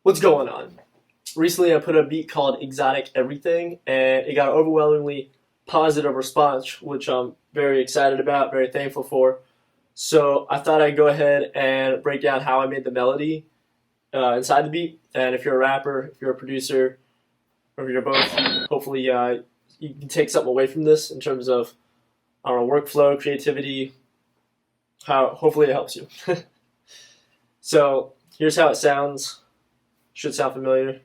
What's going on? Recently, I put a beat called Exotic Everything, and it got an overwhelmingly positive response, which I'm very excited about, very thankful for. So I thought I'd go ahead and break down how I made the melody inside the beat. And if you're a rapper, if you're a producer, or if you're both, hopefully you can take something away from this in terms of, I don't know, workflow, creativity, how hopefully it helps you. So here's how it sounds. Should sound familiar.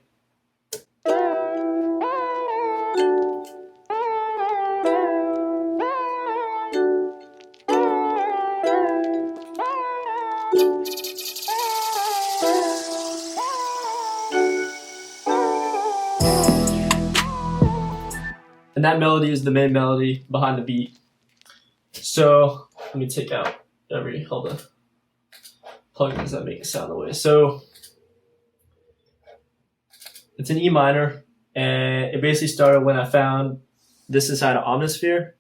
And that melody is the main melody behind the beat. So let me take out all the plugins that make it sound the way. So it's an E minor, and it basically started when I found this inside of Omnisphere.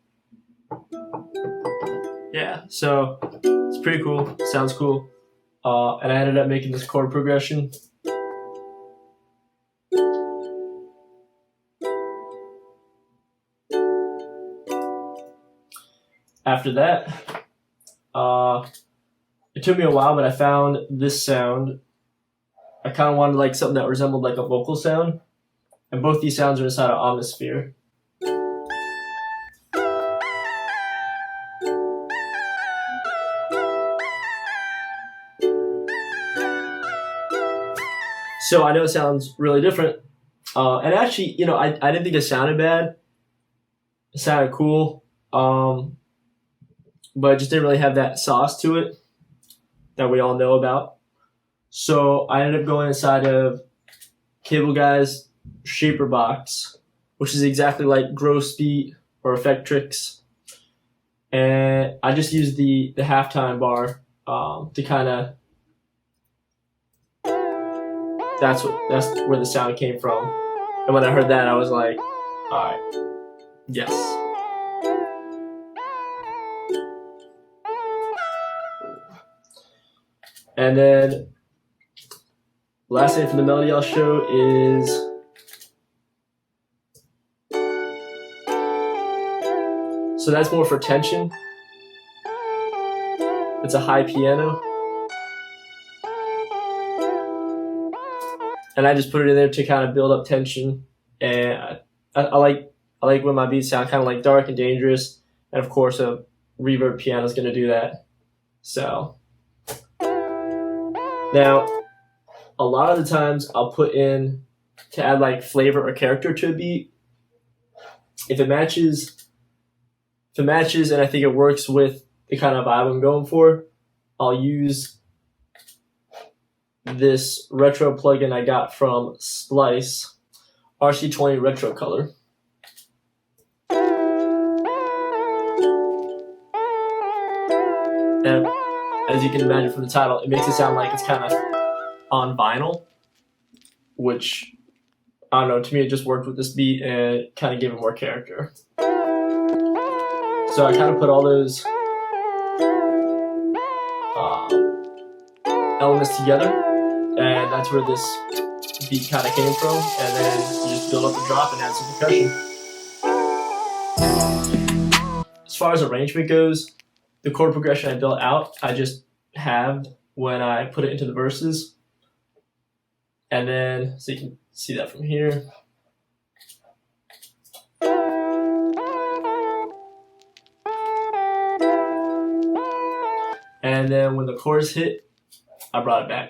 Yeah, so it's pretty cool, sounds cool. And I ended up making this chord progression. After that, it took me a while, but I found this sound. I kind of wanted like something that resembled like a vocal sound, and both these sounds are inside of Omnisphere. So I know it sounds really different, and actually, I didn't think it sounded bad. It sounded cool, but it just didn't really have that sauce to it that we all know about. So I ended up going inside of Cable Guy's Shaper Box, which is exactly like Gross Beat or Effectrix, and I just used the halftime bar to kind of. That's where the sound came from, and when I heard that, I was like, all right, yes. And then last thing for the melody I'll show is so that's more for tension. It's a high piano, and I just put it in there to kind of build up tension. And I like when my beats sound kind of like dark and dangerous, and of course a reverb piano is going to do that. So now, a lot of the times I'll put in to add like flavor or character to a beat. If it matches and I think it works with the kind of vibe I'm going for, I'll use this retro plugin I got from Splice, RC20 Retro Color. And as you can imagine from the title, it makes it sound like it's kind of on vinyl, which, I don't know, to me it just worked with this beat and kind of gave it more character. So I kind of put all those elements together, and that's where this beat kind of came from, and then you just build up the drop and add some percussion. As far as arrangement goes, the chord progression I built out, I just halved when I put it into the verses. And then, so you can see that from here. And then when the chorus hit, I brought it back.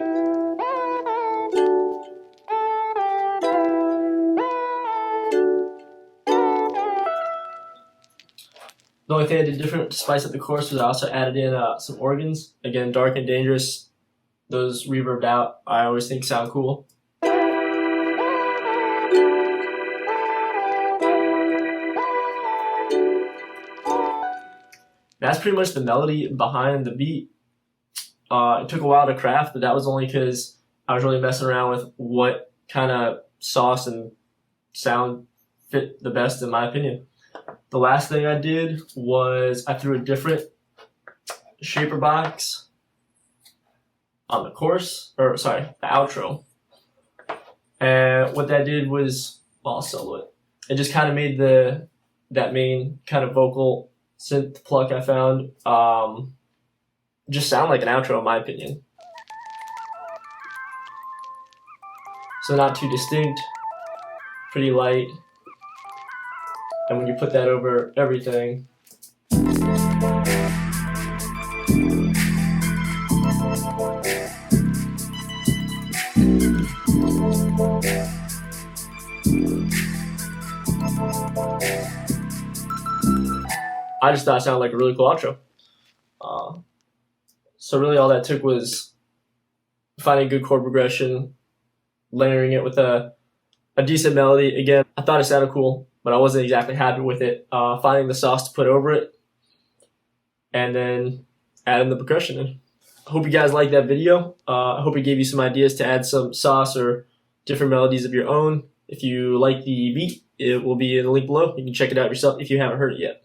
The only thing I did different to spice up the chorus was I also added in some organs. Again, dark and dangerous. Those reverbed out, I always think sound cool. That's pretty much the melody behind the beat. It took a while to craft, but that was only because I was really messing around with what kind of sauce and sound fit the best in my opinion. The last thing I did was I threw a different shaper box on the chorus, or sorry, the outro. And what that did was, well, I'll solo it. It just kind of made that main kind of vocal synth pluck I found just sound like an outro in my opinion. So not too distinct, pretty light. And when you put that over everything, I just thought it sounded like a really cool outro. So really all that took was finding a good chord progression, layering it with a decent melody. Again, I thought it sounded cool, but I wasn't exactly happy with it. Finding the sauce to put over it, and then adding the percussion in. I hope you guys liked that video. I hope it gave you some ideas to add some sauce or different melodies of your own. If you like the beat, it will be in the link below. You can check it out yourself if you haven't heard it yet.